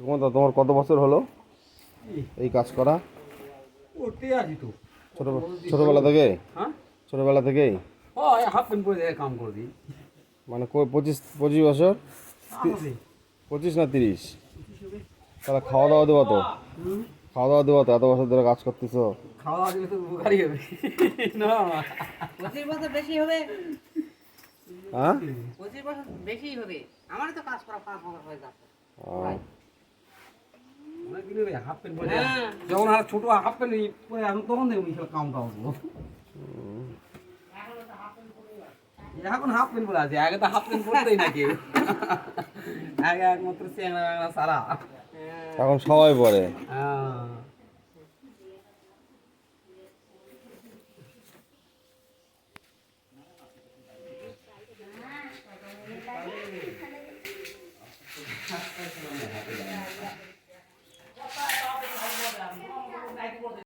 সুকুমার দা, তোমার কত বছর হলো এই কাজ করা? করতে আছি তো ছোটবেলা থেকে? হ্যাঁ ছোটবেলা থেকেই? ও হাফ প্যান্ট পরে কাম করে দিই মানে 25 বছর? 25 না 30? তাহলে খাওয়া দাওয়া দেবো তো? খাওয়া দাওয়া দেবো তো? এত বছর ধরে কাজ করতেছো। খাওয়া দাওয়া দিলে তো বুখারি হবে না 25 বছর বেশি হবে। হ্যাঁ 25 বছর বেশি হবে। আমারই তো কাজ করা 5 বছর হয়ে যাচ্ছে। অনেক দিন হবে হাফ প্যান্ট পরে যখন আর ছোট হাফ প্যান্ট পরে এখন তখন দেখবো এইসব কাম করবো এখন হাফ প্যান্ট পরে আছে আগে তো হাফ প্যান্ট পরতেই না কেউ আগে একমাত্র চেংড়া সারা এখন সবাই পরে। হ্যাঁ